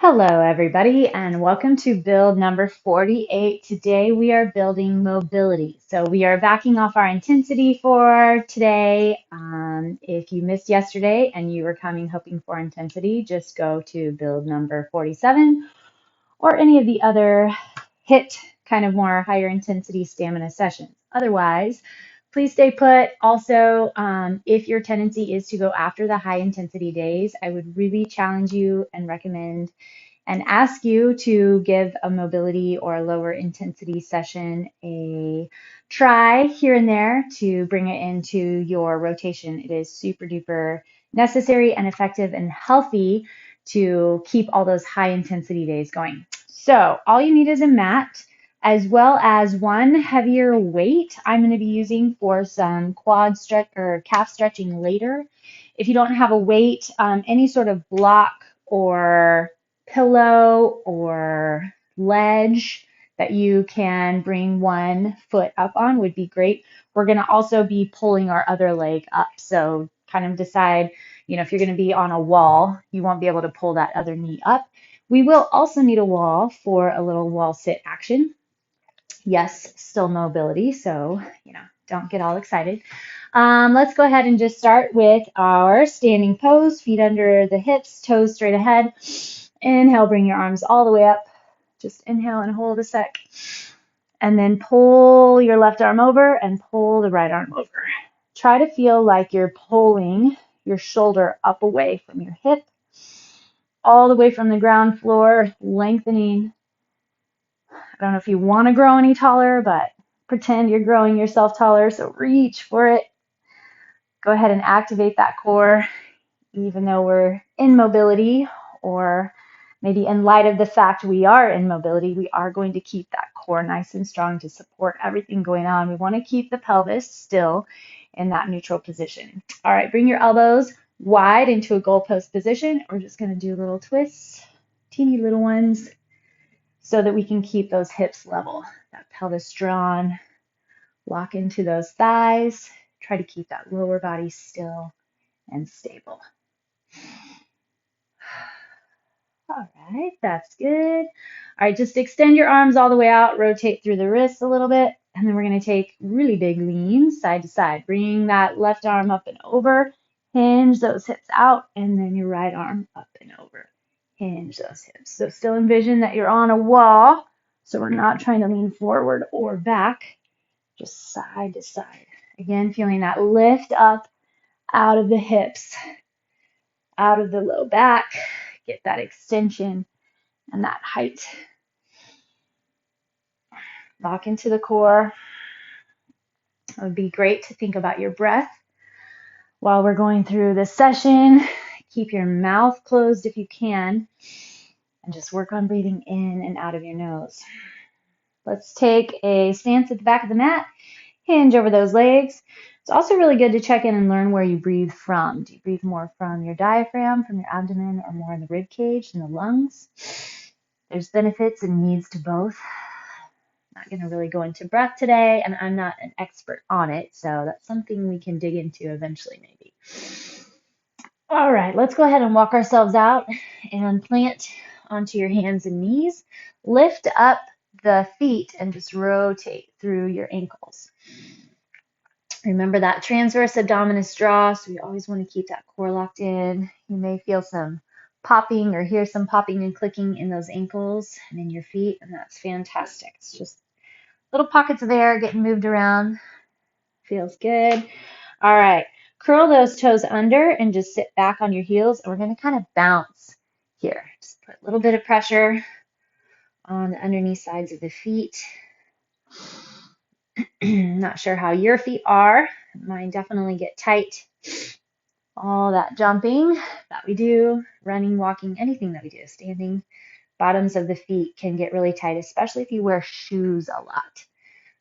Hello, everybody, and welcome to build number 48. Today we are building mobility. So we are backing off our intensity for today. If you missed yesterday and you were coming hoping for intensity, just go to build number 47 or any of the other hit kind of more higher intensity stamina sessions. Otherwise, please stay put. Also, if your tendency is to go after the high intensity days, I would really challenge you and recommend and ask you to give a mobility or a lower intensity session a try here and there to bring it into your rotation. It is super duper necessary and effective and healthy to keep all those high intensity days going. So all you need is a mat as well as one heavier weight I'm going to be using for some quad stretch or calf stretching later. If you don't have a weight, any sort of block or pillow or ledge that you can bring one foot up on would be great. We're going to also be pulling our other leg up. So kind of decide, if you're going to be on a wall, you won't be able to pull that other knee up. We will also need a wall for a little wall sit action. Yes, still mobility, so, don't get all excited. Let's go ahead and just start with our standing pose, feet under the hips, toes straight ahead. Inhale, bring your arms all the way up. Just inhale and hold a sec. And then pull your left arm over and pull the right arm over. Try to feel like you're pulling your shoulder up away from your hip, all the way from the ground floor, lengthening. I don't know if you want to grow any taller, but pretend you're growing yourself taller, so reach for it. Go ahead and activate that core, even though we're in mobility, or maybe in light of the fact we are in mobility, we are going to keep that core nice and strong to support everything going on. We want to keep the pelvis still in that neutral position. All right, bring your elbows wide into a goalpost position. We're just going to do little twists, teeny little ones, so that we can keep those hips level, that pelvis drawn, lock into those thighs. Try to keep that lower body still and stable. All right, that's good. All right, just extend your arms all the way out, rotate through the wrists a little bit, and then we're going to take really big leans side to side. Bring that left arm up and over, hinge those hips out, and then your right arm up and over. Hinge those hips. So still envision that you're on a wall, so we're not trying to lean forward or back, just side to side. Again, feeling that lift up out of the hips, out of the low back. Get that extension and that height. Lock into the core. It would be great to think about your breath while we're going through this session. Keep your mouth closed if you can, and just work on breathing in and out of your nose. Let's take a stance at the back of the mat, hinge over those legs. It's also really good to check in and learn where you breathe from. Do you breathe more from your diaphragm, from your abdomen, or more in the rib cage and the lungs? There's benefits and needs to both. Not going to really go into breath today, and I'm not an expert on it, so that's something we can dig into eventually maybe. All right, let's go ahead and walk ourselves out and plant onto your hands and knees. Lift up the feet and just rotate through your ankles. Remember that transverse abdominis draw, so we always want to keep that core locked in. You may feel some popping or hear some popping and clicking in those ankles and in your feet, and that's fantastic. It's just little pockets of air getting moved around. Feels good. All right, curl those toes under and just sit back on your heels, and we're going to kind of bounce here. Just put a little bit of pressure on the underneath sides of the feet. Not sure how your feet are. Mine definitely get tight. All that jumping that we do, running, walking, anything that we do, standing, bottoms of the feet can get really tight, especially if you wear shoes a lot.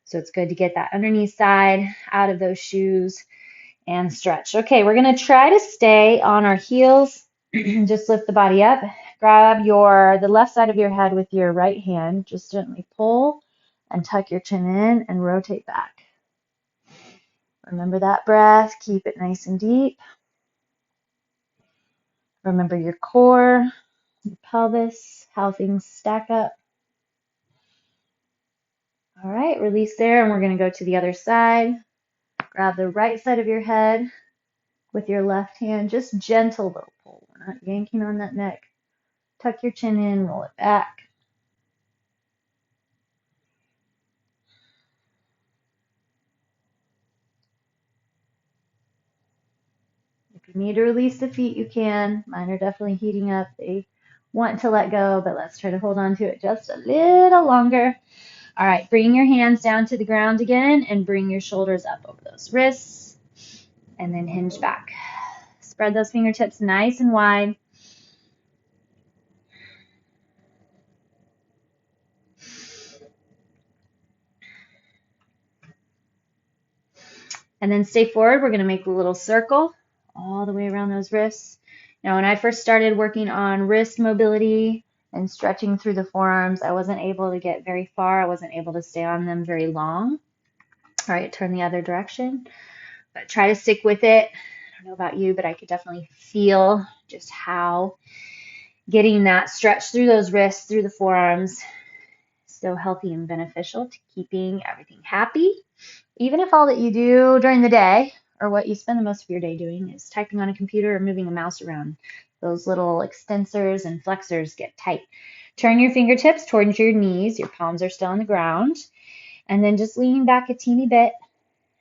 So it's good to get that underneath side out of those shoes and stretch. Okay, we're going to try to stay on our heels. Just lift the body up. Grab the left side of your head with your right hand. Just gently pull and tuck your chin in and rotate back. Remember that breath. Keep it nice and deep. Remember your core. your pelvis, how things stack up. All right, release there, and we're going to go to the other side. Grab the right side of your head with your left hand, just gentle little pull. We're not yanking on that neck. Tuck your chin in, roll it back. If you need to release the feet, you can. Mine are definitely heating up. They want to let go, but let's try to hold on to it just a little longer. All right, bring your hands down to the ground again and bring your shoulders up over those wrists and then hinge back. Spread those fingertips nice and wide. And then stay forward. We're going to make a little circle all the way around those wrists. Now, when I first started working on wrist mobility and stretching through the forearms, I wasn't able to get very far. I wasn't able to stay on them very long. All right, turn the other direction. But try to stick with it. I don't know about you, but I could definitely feel just how getting that stretch through those wrists, through the forearms, is so healthy and beneficial to keeping everything happy. Even if all that you do during the day, or what you spend the most of your day doing, is typing on a computer or moving a mouse around, those little extensors and flexors get tight. Turn your fingertips towards your knees. Your palms are still on the ground. And then just leaning back a teeny bit.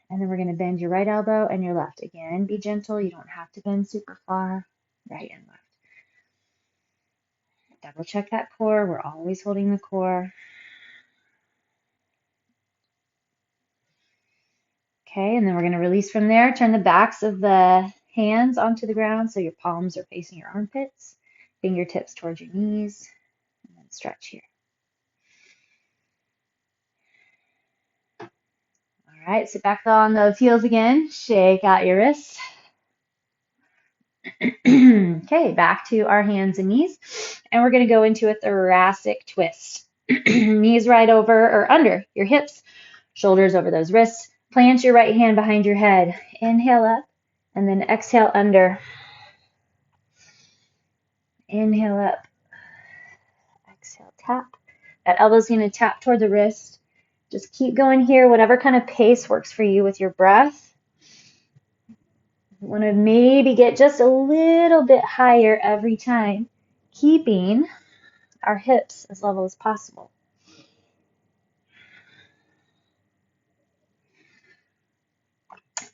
And then we're going to bend your right elbow and your left. Again, be gentle. You don't have to bend super far. Right and left. Double check that core. We're always holding the core. Okay, and then we're going to release from there. Turn the backs of the hands onto the ground so your palms are facing your armpits. Fingertips towards your knees. And then stretch here. All right, sit back on those heels again. Shake out your wrists. Okay, back to our hands and knees. And we're going to go into a thoracic twist. Knees right over or under your hips, shoulders over those wrists. Plant your right hand behind your head. Inhale up and then exhale under. Inhale up. Exhale, tap. That elbow's going to tap toward the wrist. Just keep going here, whatever kind of pace works for you with your breath. You want to maybe get just a little bit higher every time, keeping our hips as level as possible.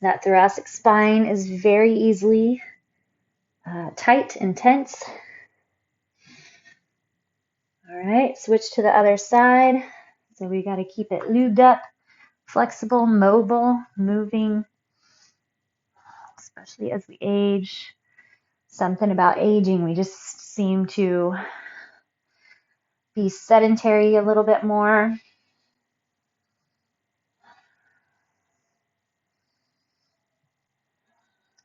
That thoracic spine is very easily tight and tense. All right, switch to the other side. So we got to keep it lubed up, flexible, mobile, moving, especially as we age. Something about aging, we just seem to be sedentary a little bit more.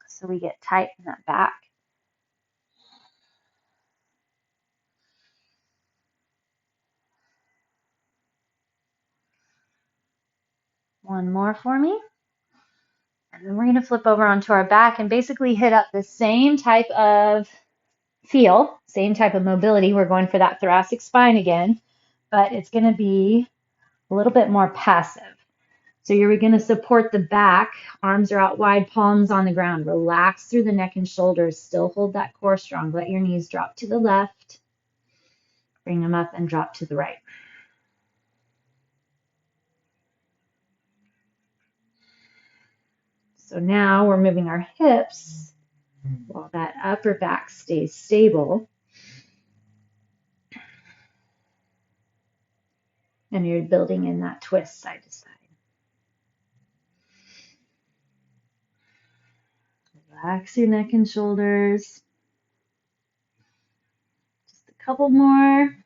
So we get tight in that back. One more for me. And then we're going to flip over onto our back and basically hit up the same type of feel, same type of mobility. We're going for that thoracic spine again, but it's going to be a little bit more passive. So you're going to support the back, arms are out wide, palms on the ground. Relax through the neck and shoulders. Still hold that core strong. Let your knees drop to the left. Bring them up and drop to the right. So now we're moving our hips while that upper back stays stable. And you're building in that twist side to side. Relax your neck and shoulders. Just a couple more.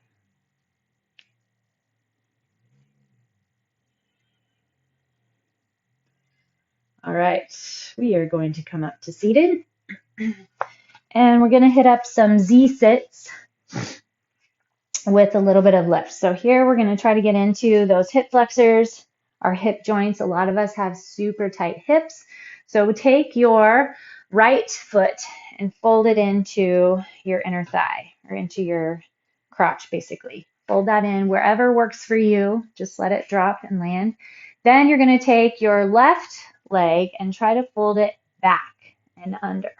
All right, we are going to come up to seated. And we're going to hit up some Z-sits with a little bit of lift. So here we're going to try to get into those hip flexors, our hip joints. A lot of us have super tight hips. So take your right foot and fold it into your inner thigh or into your crotch, basically. Fold that in wherever works for you. Just let it drop and land. Then you're going to take your left leg and try to fold it back and under.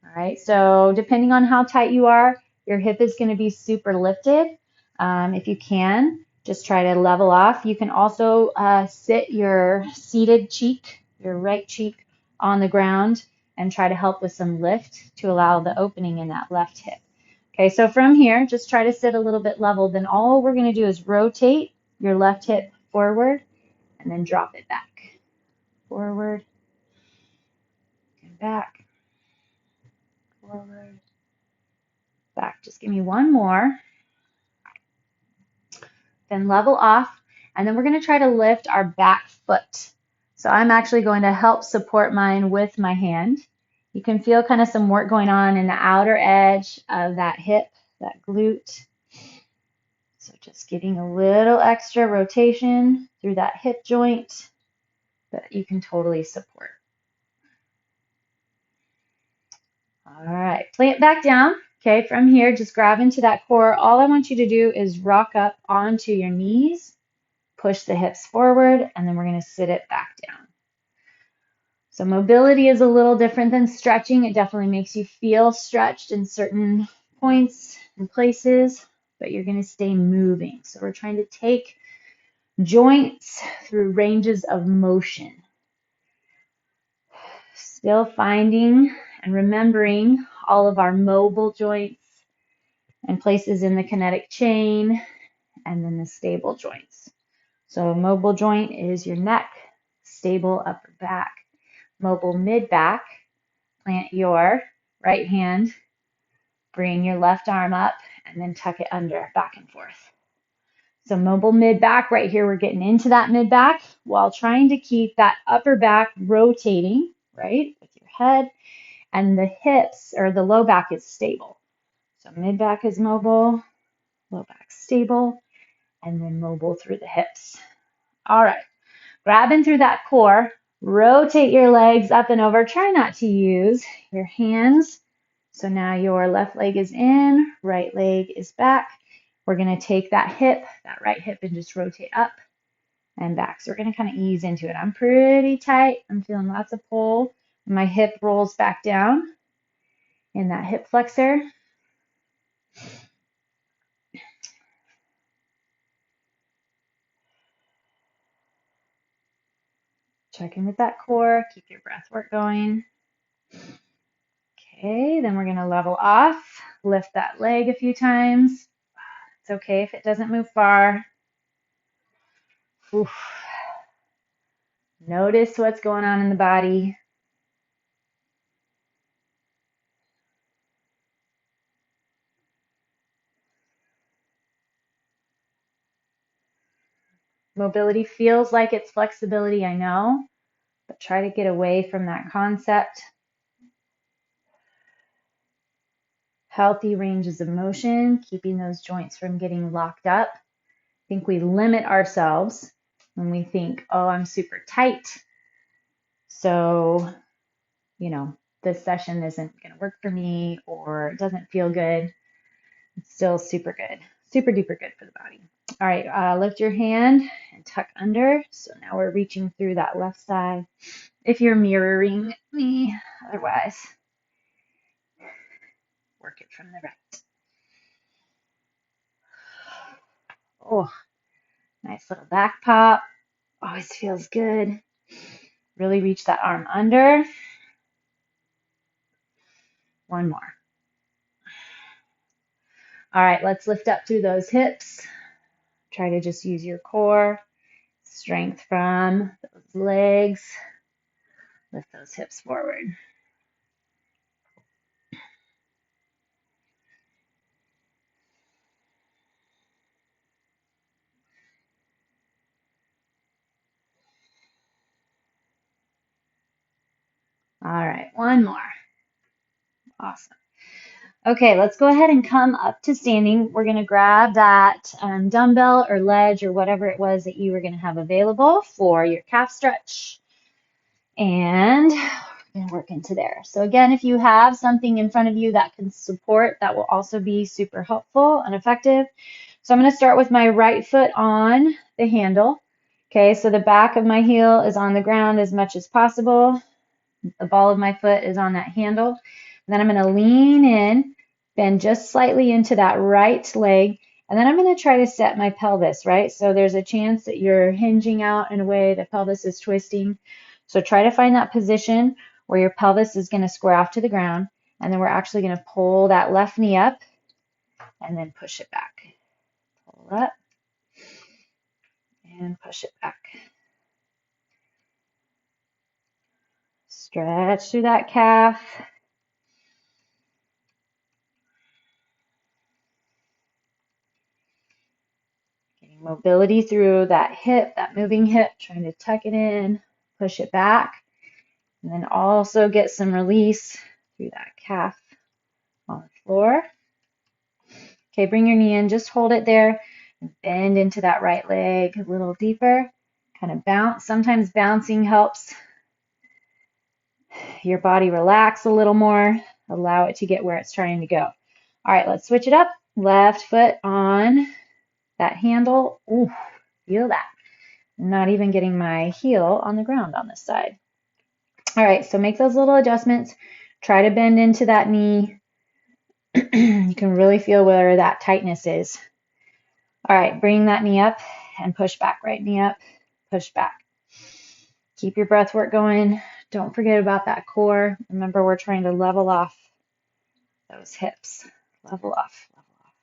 All right, so depending on how tight you are, your hip is going to be super lifted. If you can, just try to level off. You can also sit your seated cheek, your right cheek, on the ground and try to help with some lift to allow the opening in that left hip. Okay, so from here, just try to sit a little bit level. Then all we're going to do is rotate your left hip forward and then drop it back. Forward and back. Forward, back. Just give me one more. Then level off. And then we're going to try to lift our back foot. So I'm actually going to help support mine with my hand. You can feel kind of some work going on in the outer edge of that hip, that glute. So just getting a little extra rotation through that hip joint that you can totally support. All right, plant back down. Okay, from here, just grab into that core. All I want you to do is rock up onto your knees, push the hips forward, and then we're going to sit it back down. So mobility is a little different than stretching. It definitely makes you feel stretched in certain points and places, but you're going to stay moving. So we're trying to take joints through ranges of motion. Still finding and remembering all of our mobile joints and places in the kinetic chain, and then the stable joints. So a mobile joint is your neck, stable upper back. Mobile mid-back, plant your right hand, bring your left arm up, and then tuck it under, back and forth. So mobile mid-back, right here we're getting into that mid-back while trying to keep that upper back rotating, right, with your head, and the hips or the low back is stable. So mid-back is mobile, low back stable, and then mobile through the hips. All right, grabbing through that core. Rotate your legs up and over. Try not to use your hands. So now your left leg is in, right leg is back. We're going to take that hip, that right hip, and just rotate up and back. So we're going to kind of ease into it. I'm pretty tight. I'm feeling lots of pull. My hip rolls back down in that hip flexor. Check in with that core. Keep your breath work going. Okay, then we're going to level off. Lift that leg a few times. It's okay if it doesn't move far. Oof. Notice what's going on in the body. Mobility feels like it's flexibility, I know, but try to get away from that concept. Healthy ranges of motion, keeping those joints from getting locked up. I think we limit ourselves when we think, oh, I'm super tight, so, this session isn't going to work for me, or it doesn't feel good. It's still super good, super duper good for the body. All right, lift your hand and tuck under. So now we're reaching through that left side. If you're mirroring me, otherwise, work it from the right. Oh, nice little back pop. Always feels good. Really reach that arm under. One more. All right, let's lift up through those hips. Try to just use your core, strength from those legs. Lift those hips forward. All right, one more. Awesome. Okay, let's go ahead and come up to standing. We're going to grab that dumbbell or ledge or whatever it was that you were going to have available for your calf stretch. And and work into there. So again, if you have something in front of you that can support, that will also be super helpful and effective. So I'm going to start with my right foot on the handle. Okay, so the back of my heel is on the ground as much as possible. The ball of my foot is on that handle. And then I'm going to lean in, bend just slightly into that right leg. And then I'm going to try to set my pelvis, right? So there's a chance that you're hinging out in a way the pelvis is twisting. So try to find that position where your pelvis is going to square off to the ground. And then we're actually going to pull that left knee up and then push it back. Pull up and push it back. Stretch through that calf. Getting mobility through that hip, that moving hip, trying to tuck it in, push it back, and then also get some release through that calf on the floor. Okay, bring your knee in, just hold it there, and bend into that right leg a little deeper, kind of bounce. Sometimes bouncing helps your body relax a little more, allow it to get where it's trying to go. All right, let's switch it up. Left foot on that handle. Ooh, feel that. I'm not even getting my heel on the ground on this side. All right, so make those little adjustments. Try to bend into that knee. You can really feel where that tightness is. All right, bring that knee up and push back. Right knee up, push back. Keep your breath work going. Don't forget about that core. Remember, we're trying to level off those hips. Level off, level off.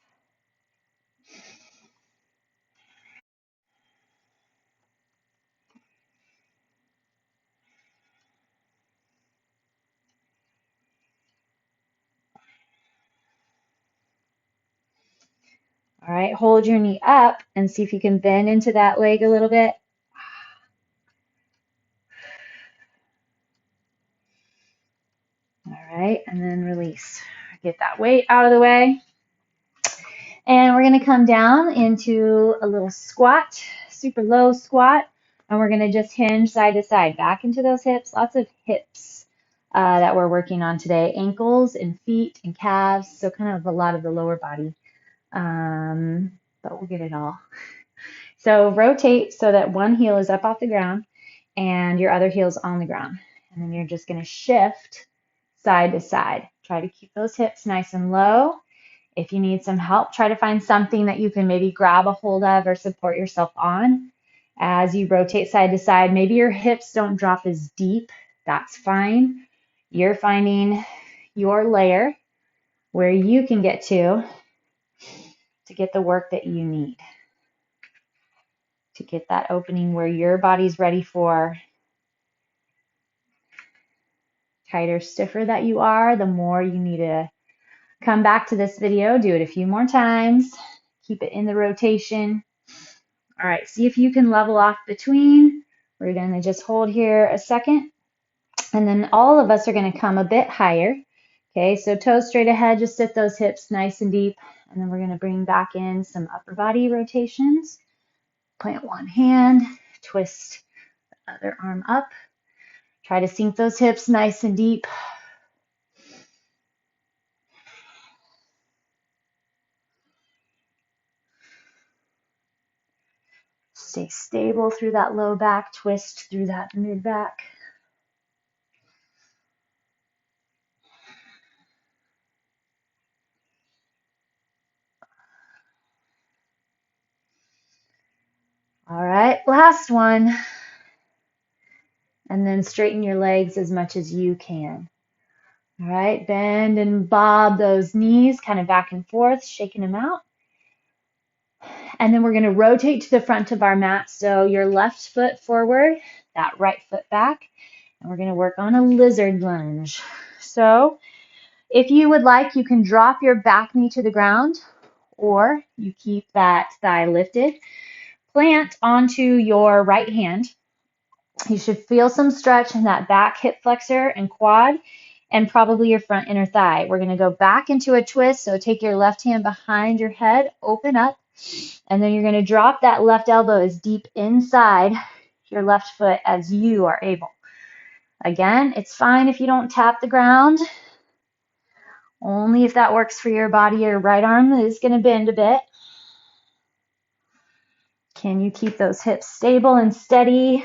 All right, hold your knee up and see if you can bend into that leg a little bit. All right, and then release. Get that weight out of the way. And we're going to come down into a little squat, super low squat. And we're going to just hinge side to side, back into those hips. Lots of hips that we're working on today. Ankles and feet and calves. So kind of a lot of the lower body. But we'll get it all. So rotate so that one heel is up off the ground and your other heel is on the ground. And then you're just going to shift side to side. Try to keep those hips nice and low. If you need some help, try to find something that you can maybe grab a hold of or support yourself on as you rotate side to side. Maybe your hips don't drop as deep. That's fine. You're finding your layer where you can get to get the work that you need, to get that opening where your body's ready for. Tighter, stiffer that you are, the more you need to come back to this video, do it a few more times, keep it in the rotation. All right, see if you can level off between. We're going to just hold here a second, and then all of us are going to come a bit higher. Okay, so toes straight ahead, just sit those hips nice and deep, and then we're going to bring back in some upper body rotations. Plant one hand, twist the other arm up. Try to sink those hips nice and deep. Stay stable through that low back, twist through that mid back. All right, last one. And then straighten your legs as much as you can. All right, bend and bob those knees kind of back and forth, shaking them out. And then we're going to rotate to the front of our mat. So your left foot forward, that right foot back. And we're going to work on a lizard lunge. So if you would like, you can drop your back knee to the ground, or you keep that thigh lifted. Plant onto your right hand. You should feel some stretch in that back hip flexor and quad, and probably your front inner thigh. We're going to go back into a twist. So take your left hand behind your head, open up, and then you're going to drop that left elbow as deep inside your left foot as you are able. Again, it's fine if you don't tap the ground. Only if that works for your body. Your right arm is going to bend a bit. Can you keep those hips stable and steady?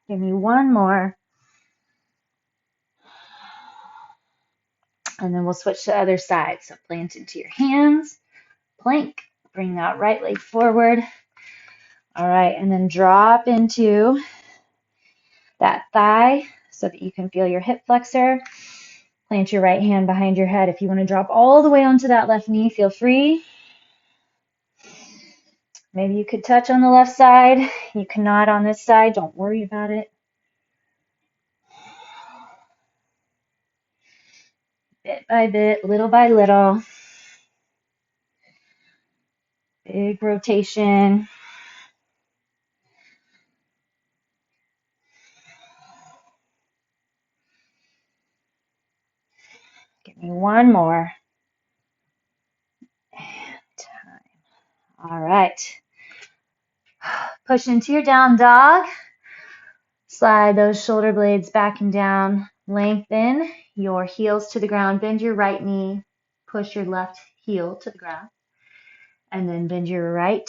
Give me one more. And then we'll switch to the other side. So plant into your hands, plank, bring that right leg forward. All right, and then drop into that thigh so that you can feel your hip flexor. Plant your right hand behind your head. If you want to drop all the way onto that left knee, feel free. Maybe you could touch on the left side. You cannot on this side. Don't worry about it. Bit by bit, little by little. Big rotation. Give me one more. And time. All right. Push into your down dog. Slide those shoulder blades back and down. Lengthen your heels to the ground. Bend your right knee. Push your left heel to the ground. And then bend your right.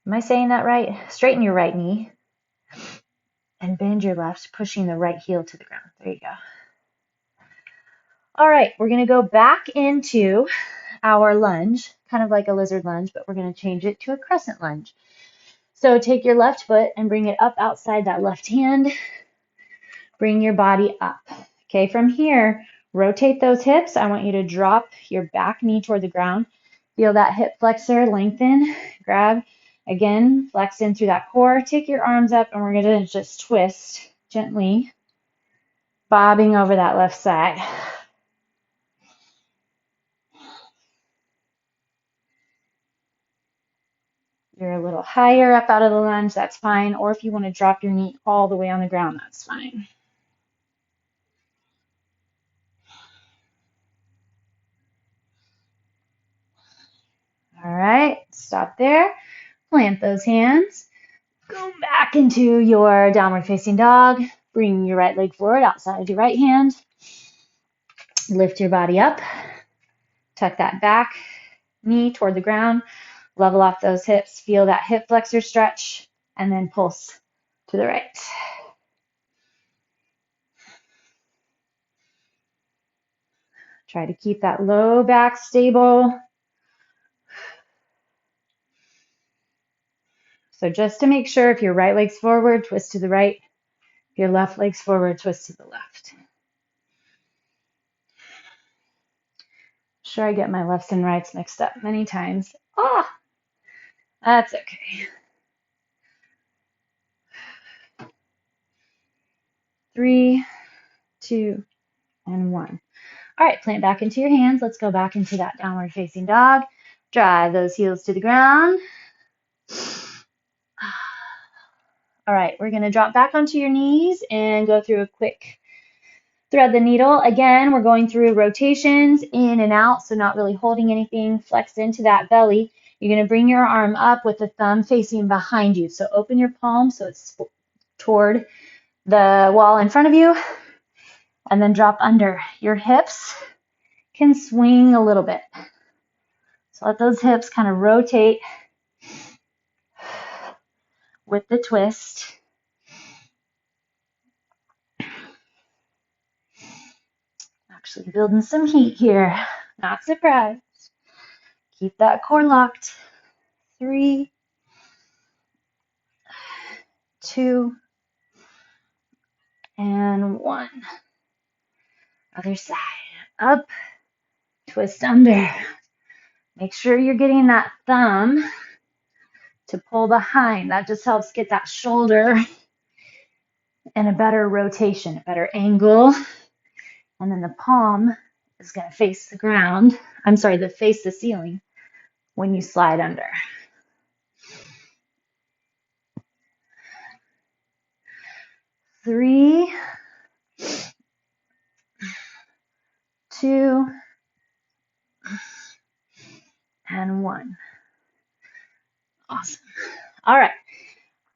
Am I saying that right? Straighten your right knee. And bend your left, pushing the right heel to the ground. There you go. All right, we're going to go back into our lunge, kind of like a lizard lunge, but we're going to change it to a crescent lunge. So take your left foot and bring it up outside that left hand. Bring your body up. Okay, from here, rotate those hips. I want you to drop your back knee toward the ground. Feel that hip flexor lengthen. Grab. Again, flex in through that core. Take your arms up, and we're going to just twist gently, bobbing over that left side. You're a little higher up out of the lunge, that's fine. Or if you want to drop your knee all the way on the ground, that's fine. All right, stop there. Plant those hands. Go back into your downward facing dog. Bring your right leg forward outside of your right hand. Lift your body up. Tuck that back knee toward the ground. Level off those hips. Feel that hip flexor stretch. And then pulse to the right. Try to keep that low back stable. So just to make sure, if your right leg's forward, twist to the right. If your left leg's forward, twist to the left. Sure, I get my lefts and rights mixed up many times. Ah, that's okay. 3, 2, and 1. All right, plant back into your hands. Let's go back into that downward facing dog. Drive those heels to the ground. All right, we're going to drop back onto your knees and go through a quick thread the needle. Again, we're going through rotations in and out, so not really holding anything. Flex into that belly. You're going to bring your arm up with the thumb facing behind you. So open your palm so it's toward the wall in front of you, and then drop under. Your hips can swing a little bit. So let those hips kind of rotate with the twist. Actually building some heat here. Not surprised. Keep that core locked. 3, 2, and 1. Other side. Up, twist under. Make sure you're getting that thumb to pull behind. That just helps get that shoulder in a better rotation, a better angle. And then the palm is going to face the ground. I'm sorry, face the ceiling when you slide under. 3, 2, All right,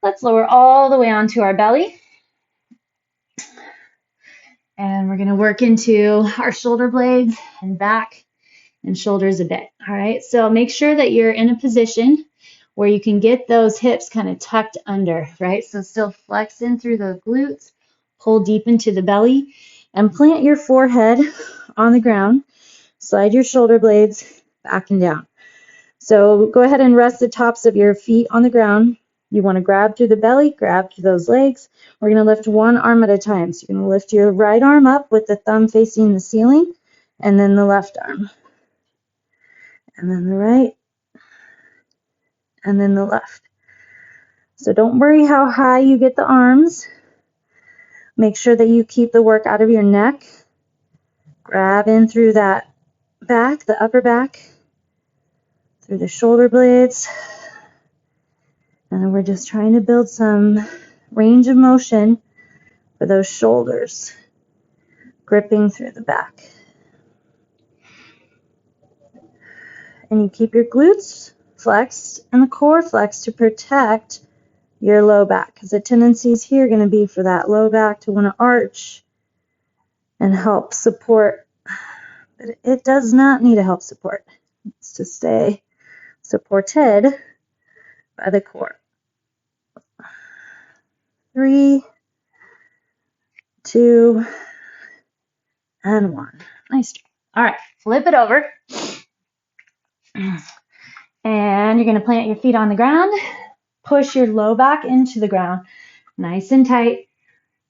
let's lower all the way onto our belly. And we're gonna work into our shoulder blades and back and shoulders a bit. All right, so make sure that you're in a position where you can get those hips kind of tucked under, right? So still flex in through the glutes, pull deep into the belly, and plant your forehead on the ground. Slide your shoulder blades back and down. So go ahead and rest the tops of your feet on the ground. You want to grab through the belly, grab through those legs. We're going to lift one arm at a time. So you're going to lift your right arm up with the thumb facing the ceiling, and then the left arm, and then the right, and then the left. So don't worry how high you get the arms. Make sure that you keep the work out of your neck. Grab in through that back, the upper back, through the shoulder blades. And then we're just trying to build some range of motion for those shoulders, gripping through the back. And you keep your glutes flexed and the core flexed to protect your low back, because the tendency is here going to be for that low back to want to arch and help support. But it does not need to help support. It's to stay supported by the core. 3, 2, and 1. Nice job. All right, flip it over. And you're going to plant your feet on the ground. Push your low back into the ground, nice and tight.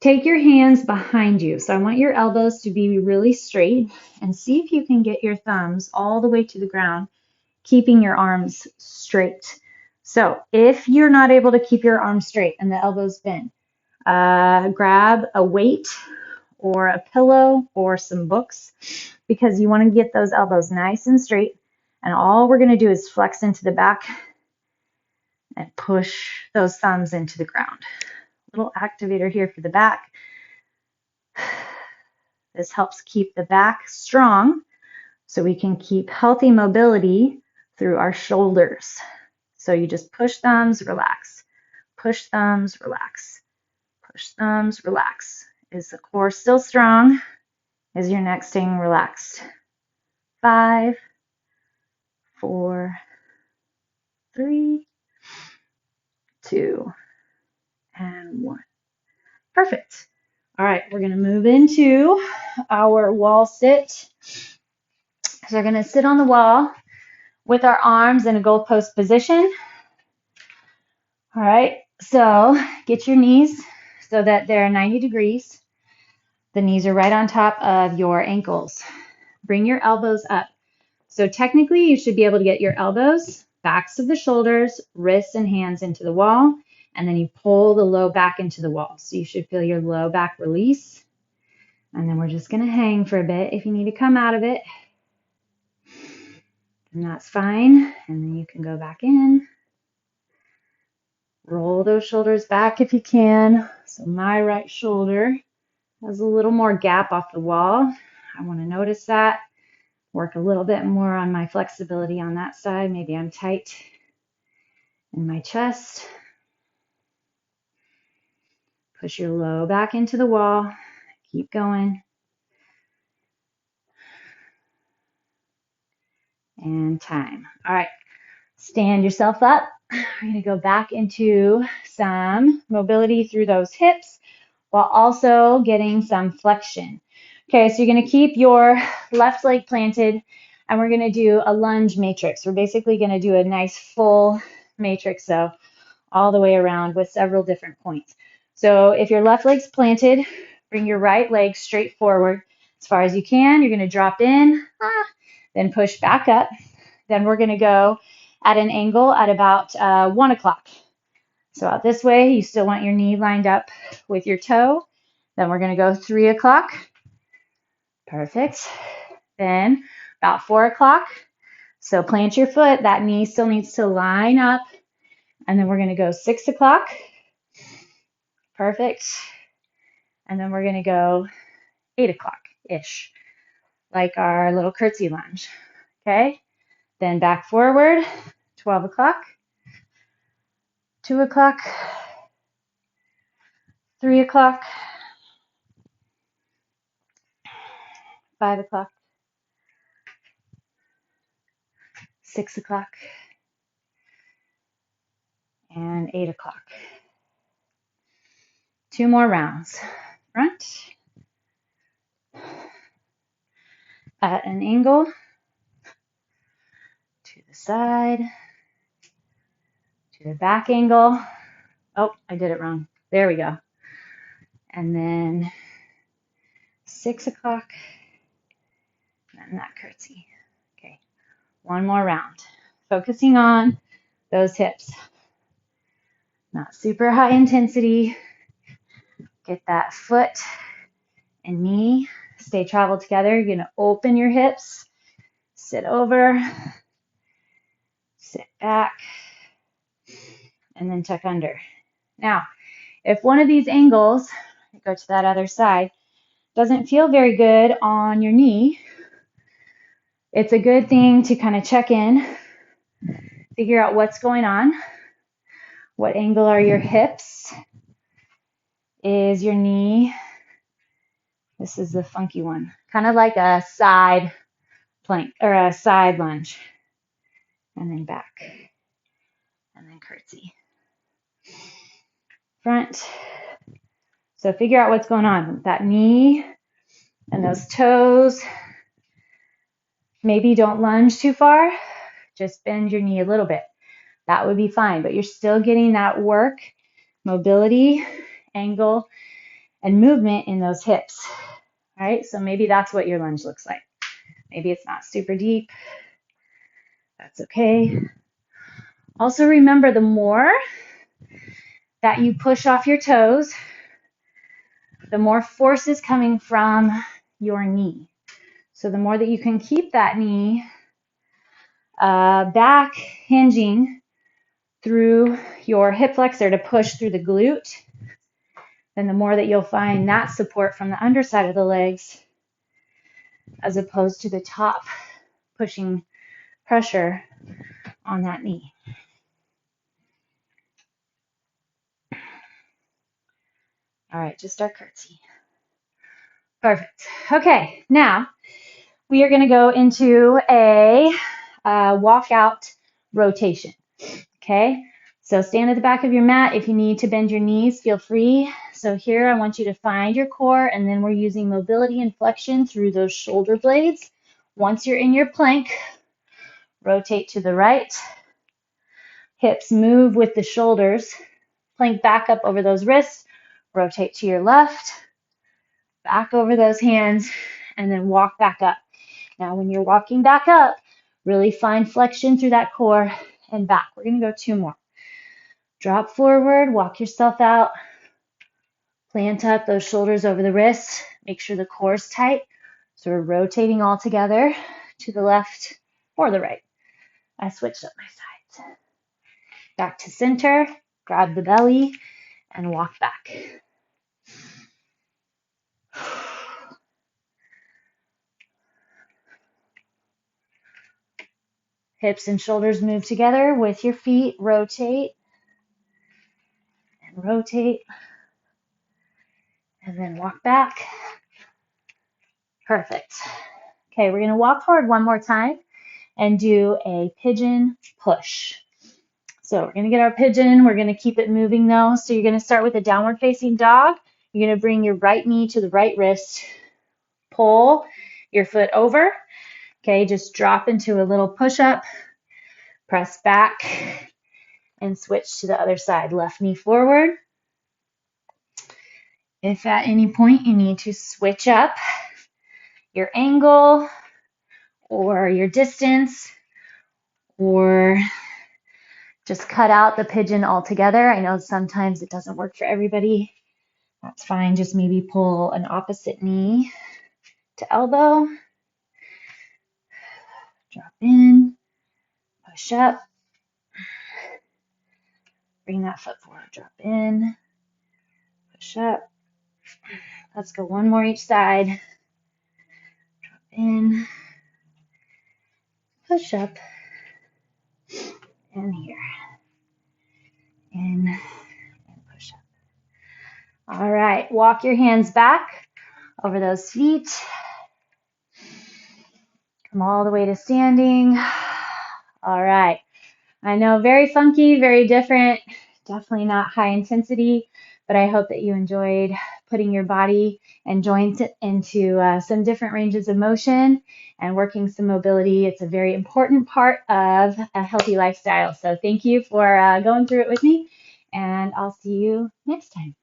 Take your hands behind you. So I want your elbows to be really straight, and see if you can get your thumbs all the way to the ground, keeping your arms straight. So if you're not able to keep your arms straight and the elbows bent, grab a weight or a pillow or some books, because you want to get those elbows nice and straight. And all we're going to do is flex into the back and push those thumbs into the ground. Little activator here for the back. This helps keep the back strong so we can keep healthy mobility through our shoulders. So you just push thumbs, relax. Push thumbs, relax. Push thumbs, relax. Is the core still strong? Is your neck staying relaxed? 5, 4, 3, 2, and 1. Perfect. All right, we're going to move into our wall sit. So we're going to sit on the wall with our arms in a goalpost position. All right, so get your knees so that they're 90 degrees. The knees are right on top of your ankles. Bring your elbows up. So technically, you should be able to get your elbows, backs of the shoulders, wrists and hands into the wall, and then you pull the low back into the wall. So you should feel your low back release. And then we're just going to hang for a bit. If you need to come out of it, then that's fine. And then you can go back in. Roll those shoulders back if you can. So my right shoulder has a little more gap off the wall. I want to notice that. Work a little bit more on my flexibility on that side. Maybe I'm tight in my chest. Push your low back into the wall. Keep going. And time. All right. Stand yourself up. We're going to go back into some mobility through those hips while also getting some flexion. Okay, so you're going to keep your left leg planted, and we're going to do a lunge matrix. We're basically going to do a nice full matrix, so all the way around with several different points. So if your left leg's planted, bring your right leg straight forward as far as you can. You're going to drop in, then push back up. Then we're going to go at an angle at about 1 o'clock. So out this way, you still want your knee lined up with your toe. Then we're going to go 3 o'clock. Perfect. Then about 4 o'clock. So plant your foot. That knee still needs to line up. And then we're going to go 6 o'clock. Perfect. And then we're going to go 8 o'clock-ish, like our little curtsy lunge. Okay. Then back forward, 12 o'clock. 2 o'clock, 3 o'clock, 5 o'clock, 6 o'clock, and 8 o'clock. 2 more rounds. Front, at an angle, to the side, to the back angle. Oh, I did it wrong. There we go. And then 6 o'clock, and that curtsy. Okay, one more round. Focusing on those hips. Not super high intensity. Get that foot and knee stay traveled together. You're going to open your hips, sit over, sit back, and then tuck under. Now, if one of these angles, go to that other side, doesn't feel very good on your knee, it's a good thing to kind of check in, figure out what's going on. What angle are your hips? Is your knee, this is the funky one, kind of like a side plank or a side lunge. And then back. And then curtsy. Front. So figure out what's going on with that knee and those toes. Maybe don't lunge too far. Just bend your knee a little bit. That would be fine, but you're still getting that work, mobility, angle, and movement in those hips. All right, so maybe that's what your lunge looks like. Maybe it's not super deep. That's okay. Also remember, the more that you push off your toes, the more force is coming from your knee. So the more that you can keep that knee back hinging through your hip flexor to push through the glute, then the more that you'll find that support from the underside of the legs as opposed to the top pushing pressure on that knee. All right, just our curtsy. Perfect. Okay, now we are going to go into a walkout rotation. Okay, so stand at the back of your mat. If you need to bend your knees, feel free. So here I want you to find your core, and then we're using mobility and flexion through those shoulder blades. Once you're in your plank, rotate to the right. Hips move with the shoulders. Plank back up over those wrists. Rotate to your left. Back over those hands, and then walk back up. Now when you're walking back up, really find flexion through that core and back. We're going to go 2 more. Drop forward, walk yourself out. Plant up those shoulders over the wrists. Make sure the core is tight. So we're rotating all together to the left or the right. I switched up my sides. Back to center, grab the belly, and walk back. Hips and shoulders move together with your feet. Rotate and rotate. And then walk back. Perfect. Okay, we're going to walk forward one more time and do a pigeon push. So we're going to get our pigeon. We're going to keep it moving though. So you're going to start with a downward facing dog. You're going to bring your right knee to the right wrist. Pull your foot over. Okay, just drop into a little push up. Press back and switch to the other side. Left knee forward. If at any point you need to switch up your angle or your distance, or just cut out the pigeon altogether. I know sometimes it doesn't work for everybody. That's fine. Just maybe pull an opposite knee to elbow. Drop in, push up. Bring that foot forward, drop in, push up. Let's go 1 more each side. Drop in, push up, and here. In and push up. All right, walk your hands back over those feet. Come all the way to standing. All right. I know, very funky, very different, definitely not high intensity, but I hope that you enjoyed putting your body and joints into some different ranges of motion and working some mobility. It's a very important part of a healthy lifestyle. So thank you for going through it with me, and I'll see you next time.